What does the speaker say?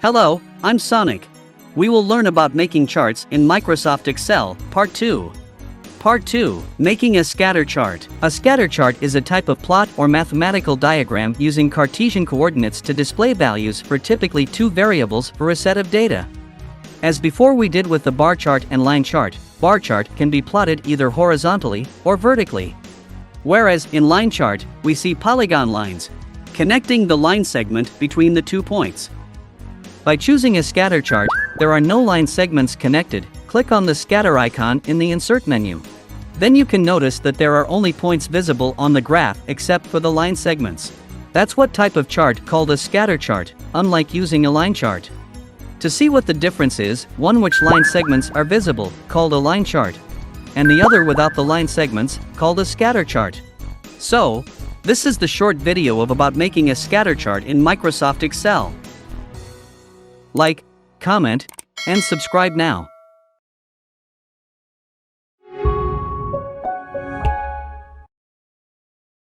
Hello, I'm Sonic. We will learn about making charts in Microsoft Excel, Part 2. Part 2. Making a scatter chart. A scatter chart is a type of plot or mathematical diagram using Cartesian coordinates to display values for typically two variables for a set of data. As before we did with the bar chart and line chart, bar chart can be plotted either horizontally or vertically. Whereas in line chart, we see polygon lines, connecting the line segment between the 2 points. By choosing a scatter chart, there are no line segments connected. Click on the scatter icon in the Insert menu. Then you can notice that there are only points visible on the graph except for the line segments. That's what type of chart called a scatter chart, unlike using a line chart. To see what the difference is, one which line segments are visible, called a line chart, and the other without the line segments, called a scatter chart. So, this is the short video about making a scatter chart in Microsoft Excel. Like, comment, and subscribe now.